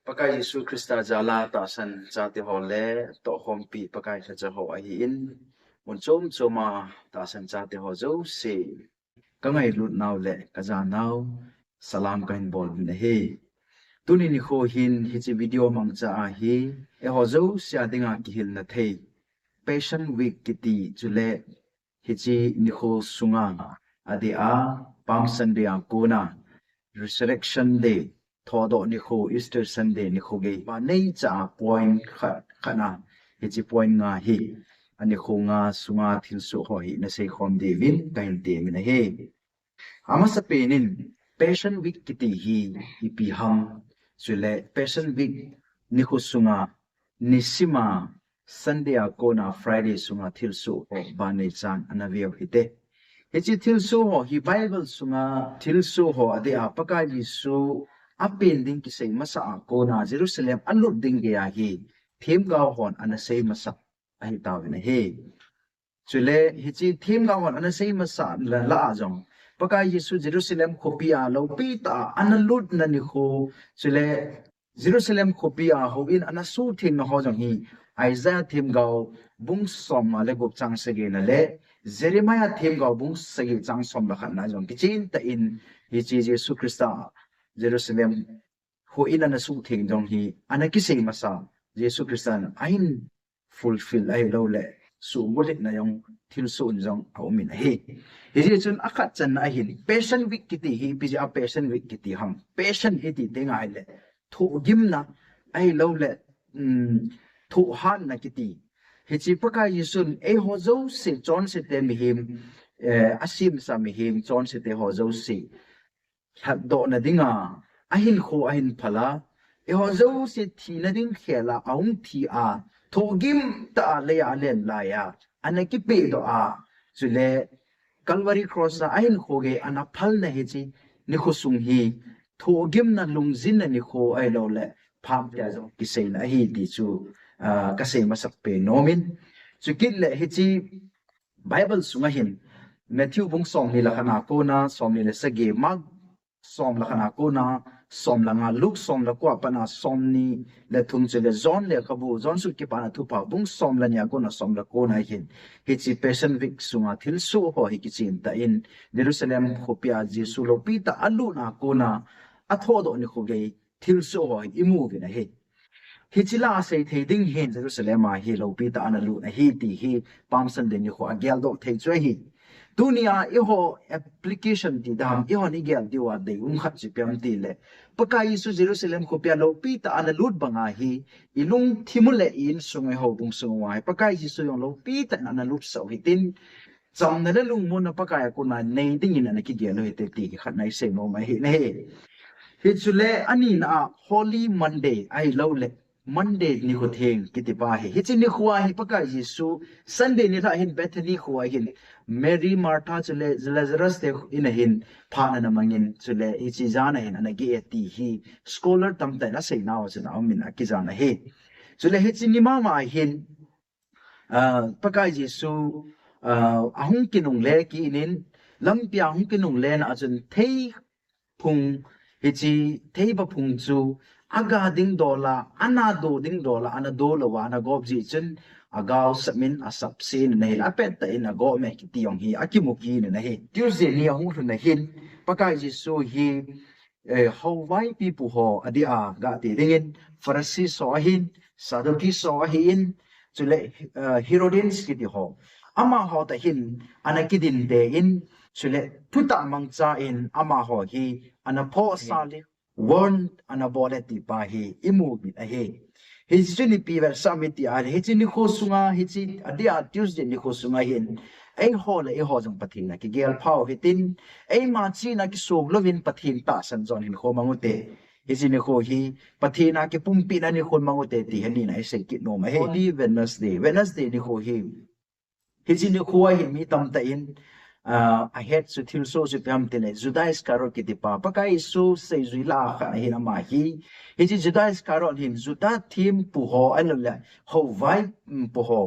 Pakai Yesus Krista jala ta san jati hole to hompi pakai saja ho ahin muncom coma ta san jati ho zo se kangai lut naw le kaja naw salam kain bol ne he tuni ni kho hin hi chi video mang cha a hi e ho zo sia dinga ki hil na thei passion week kiti chule hi chi ni kho sunga adi a palm sunday a kona resurrection day thodo ni kho Easter Sunday ni kho ge ba nei cha point khana hi chi point nga hi ani kho nga sunga thil su ho hi na sei khom de win kain te mi na he ama sa penin passion week kiti hi pi ham chule passion week ni kho sunga nisima Sunday a kona Friday sunga thil su ho ba nei chan anavio hite hi chi thil su ho hi Bible sunga thil su ho ade a pakai li su apin ding ki sei masa ko na Jerusalem anlut ding ge hi thim gaw hon ana sei masa ai tawin he chule hi chi thim gaw hon ana sei masa la ajong pakai Yesu Jerusalem khopia lo pi ta analut na ni kho chule Jerusalem khopia ho in ana su thing na ho jong hi Isaiah thim gaw bung som ma le gop chang se ge na le Jeremiah thim gaw bung se ge chang som la khan na jong ki chin ta in hi chi Jesu Krista Jerusalem ho ina na su thing jong hi anaki sei masa Jesu Kristan ain fulfill ai lo le su bolit na yong thil su jong au min he hi chun akhat chan na hin passion week kiti hi pi ja passion week kiti ham passion hi ti te ngai le thu gim na ai lo le thu han na kiti hi chi paka Yesun e ho zo se John se te mi him asim sa mi him John se te ho zo se hat do na dinga ahin kho ahin phala e ho zo se thi na ding khela aung thi a thogim ta le ya len la ya anaki pe do a chule Calvary cross na ahin kho ge ana phal na he chi ni kho sung hi thogim na lungjin na ni kho ai lo le pham ya zo ki sei na hi ti chu ka sei masak pe nomin chu kit le he chi Bible sunga hin Matthew bung song ni la khana ko na som ni le sage mag som la khana ko na som la nga Luke som la kwa pa na som ni le thum chele John le khabu John su ki pa na thu pa bung som la nya ko na som la ko na hin hi chi passion week sunga thil su ho hi ki chin ta in Jerusalem khopia Jesu lo pi ta alu na ko na athodo ni kho ge thil su ho i mu ge na he hi chi la sei thei ding hin Jerusalem ma hi lo pi ta analu na hi ti hi Palm Sunday ni kho agel do thei chwe hi dunia iho application ti dam iho ni gel diwa de khat chi pem ti le pakai Yesu Jerusalem ko pia lo pi ta analut banga hi ilung thimule in sungai ho bung sungwai pakai Yesu yong lo pi ta analut so hitin cham na le lung mun na pakai ko na nei ding in na ki gel ho te ti khat nai se mo ma hi ne hi chule ani na Holy Monday ai lo le Monday ni ko theng kiti pa hi hi ni khwa hi pakai Yesu Sunday ni la hin Bethany khwa hin Mary Martha chule Lazarus te in a hin phana na mangin chule hi chi jana hin ana ge ti hi scholar tam ta na sei naw chana amin a ki jana he chule hi chi ni ma ma hin pakai Yesu ahung kinung le ki inin lampia ahung kinung le na achun thei phung hi chi thei ba phung chu aga ding dola ana do ding dola ana do lo wa na gob ji chun agaw samin asap sin nei la pet ta in ago me ki tiong hi akimuki ne he Tuesday ni ang ru na hin pakai Jesu hi Hawaii people ho adia ga ti dingin Pharisee so hin Sadducee so hin chule Herodians ki ti ho ama ho ta hin anakidin de in chule puta mangcha in ama ho hi ana pho sali warn anaboleti pa hi imu bit a he hi chini pi ver summit ya hi chini kho sunga hi chi adia Tuesday ni kho sunga hin ei ho le ei ho jong pathin na ki gel phau hitin ei ma chi na ki sog lovin pathin ta san jon hin kho mangute hi chini kho hi pathina ki pumpi na ni khon mangute ti hani na se ki no ma he Holy Wednesday ni kho hi chini kho hi mi tam ta in ahead su thil so su pam tele Judas Iscariot ki pa pakai su sei zuila kha hin ma hi chi Judas Iscariot hin juda thim pu ho anla ho vai pu ho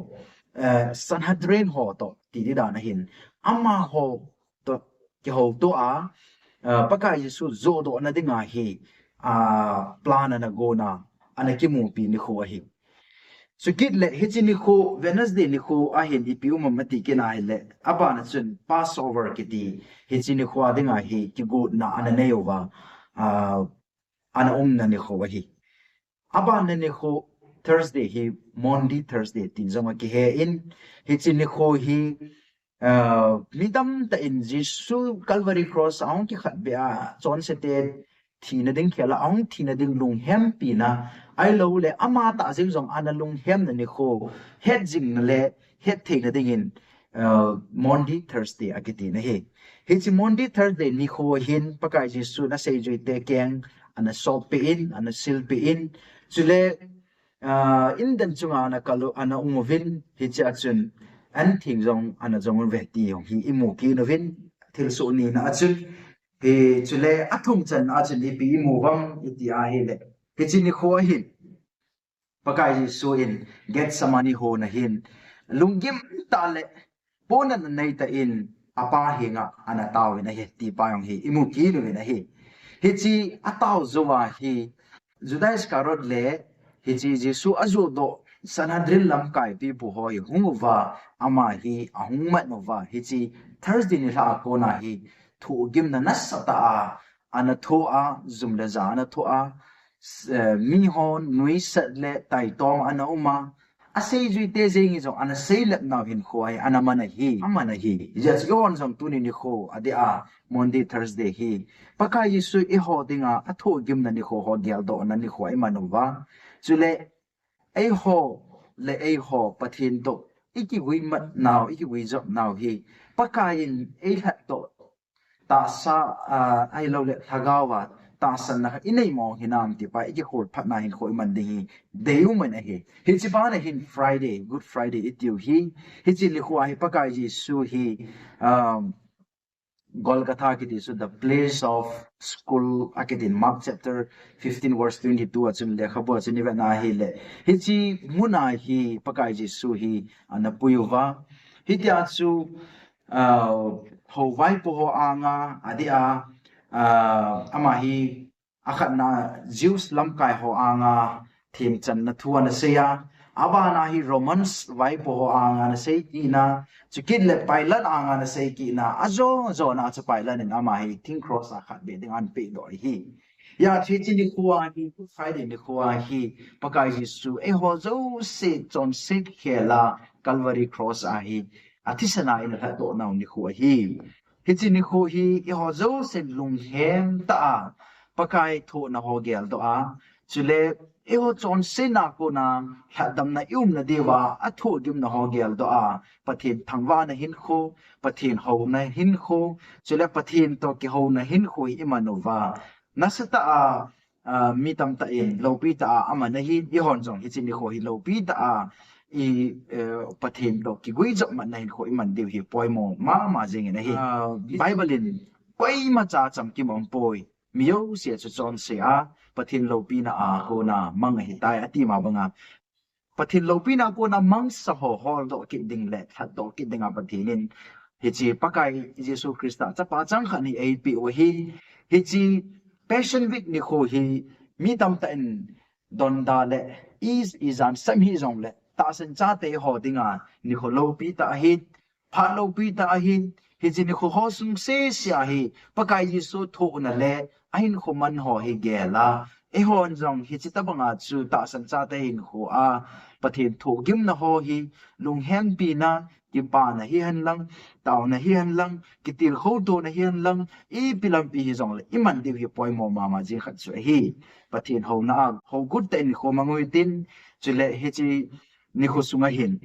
Sanhedrin ho to ti da na hin ama ho to ki ho to pakai Yesu zo do na dinga hi plan na go na ana ki mu pi ni kho a hi sukit le hichi ni kho Wednesday ni kho a hin ipi umamati kina le aba na chun Passover kiti hichi ni kho adinga hi ki go na ana ne yowa ana na ni kho hi aba na ni kho Thursday hi Monday Thursday tin zama ki he in hichi ni kho hi midam ta in Jesu Calvary cross aung ki khat bia chon se te thina ding khela aung thina ding lung hem pi na ai lo le ama ta jing jong ana lung hem na ni kho head jing na le head thing na ding in Monday Thursday akiti na he hichi Monday Thursday ni kho hin pakai Jesu na sei jui te keng ana sop pe in ana sil pe in chule in dan chunga na kalu ana umovin hichi achun an thing jong ana jong ve ti yong hi imu ki no vin thil so ni na achun he chule athum chan achun ipi imu wang iti a he le hichi ni kho hin pakai Jesu in get samani ho na hin lunggim ta le pona na nei ta in apa hinga ana taw na he ti pa yong hi imu ki no na he hichi ataw zowa hi Judas Iscariot le hichi Jesu azu do Sanhedrin lam kai pi bu hoi hungwa ama hi ahungmat nova hichi Thursday ni la ko na hi thu gim na nasata ana thu a zumla za ana thu a mi hon nui sat le tai tong ana uma asei jui te jeng i jong ana sei lep naw hin khoi ana mana hi amana hi just yon jong tu ni kho ade a Monday Thursday hi pakai Yesu I ho dinga atho gim na ni kho ho gel do na ni khoi manova chule ai ho le ai ho pathin to iki wi mat naw iki wi job naw hi pakai in ai hat to ta sa ai lo le thagawa ta san na inei mo hinam ti pa iki khol phat na hin khoi man ding deu man a hi hi chi ba na hin Friday Good Friday itiu hi hi chi li khwa hi pakai Jesu hi Golgotha kiti so the place of school akidin Mark chapter 15 verse 22 achun le khabo achun ni na hi le hi chi muna hi pakai Jesu hi anapuyuwa hi ti achu ho vai po ho anga adia ama hi akhat na Jews lam kai ho anga thim chan na thuan na seya aba na hi Romans vai po ho anga na sei ki na chukit le pilot anga na sei ki na azo zo na cha pilot in ama hi thing cross akhat be ding an pe do hi ya thi chi ni khuwa hi Friday ni khuwa hi pakai Jesu e ho zo se chon se khela Calvary cross a hi athisana in ha to naw ni khuwa hi hichi ni kho hi I ho zo se lung hem ta pakai tho na ho gel do a chule e ho chon se na ko na hadam na na dewa atho gim na ho gel do a pathin thangwa na hin kho pathin ho na hin kho chule pathin to ki ho na hin kho imanova nasata mi tam ta in lopi ta ama na hi I hon jong hichi ni kho hi lopi ta I pathin to ki gui jop man na hin kho iman deu hi poimo ma jing na hi Bible in koi ma cha cham ki mom poi miyo se chu chon se a pathin lopi na ko na mang hi tai ati ma banga pathin lopi na ko na mang sa ho hol do ki ding le that do ki dinga pathinin hichi pakai Jesu Christa cha pa chang khani ap o hi hichi Passion Week ni kho hi mi tam ta in don da le is an sam hi jong le ta san cha te ho dinga ni kho lopi ta hi pha lopi ta hi hichi ni kho ho sung se sia hi pakai Jesu tho na le ain kho man ho hi gela e hon jong hi chi ta banga chu ta san cha te hin kho a pathin tho gim na ho hi lung hem pi na ki pa na hi han lang taw na hi han lang ki til kho do na hi han lang I pilam pi hi jong le iman diu hi poi mo ma ji khat chu hi pathin ho na ho good ten kho mangoi tin chule hi chi ni kho sunga hin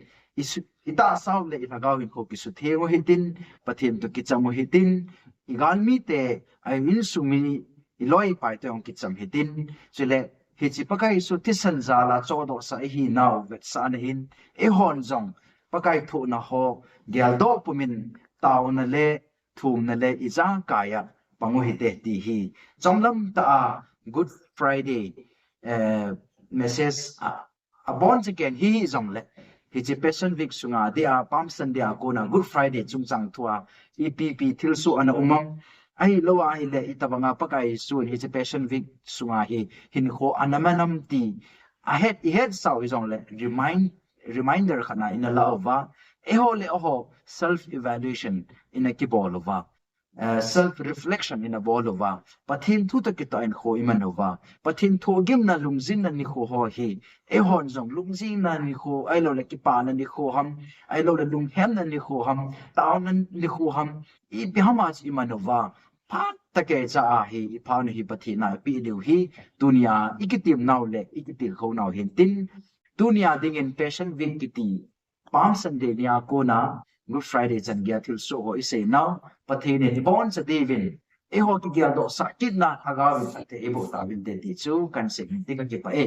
ita saw le ita gawin ko ki su thego hi tin pathin to ki chamo hi tin igal mi te ai win sumi iloi pai te ong ki cham hi tin chule hi chi pakai su tisan zala chodo sa hi naw vet sa na hin e hon jong pakai thu na ho gel do pumin taw na le thum na le iza kaya pangu hi te ti hi chomlam ta Good Friday message born again hi jong le hi chi Passion Week sunga dia pam san dia ko na Good Friday chungchang thua EPP thilsu ana umam ai lowa hi le itabanga pakai sun hi chi Passion Week sunga hi hin kho anamanam ti ahead sau isong le reminder khana in lawa eho le oho self evaluation in a kibolova self reflection in a bolova pathin thu ta kita in kho imanova pathin thogim na lungzin na ni kho ho hi ehon jong lungzin na ni kho ai lo le ki pa na ni kho ham ai lo le lung hem na ni kho ham taw na ni kho ham I bihama imanova pat take cha hi iphaw ni hi pathi na pi liu hi dunia ikitim naw le ikitil kho naw hin tin dunia ding in passion week kiti Palm Sunday nia kona Good Friday chan gya thil so ho ise now pathi ne bon sa devin e ho ki gya do sakit na aga wi ate e bo ta bin de ti chu kan se ti ka ke pa e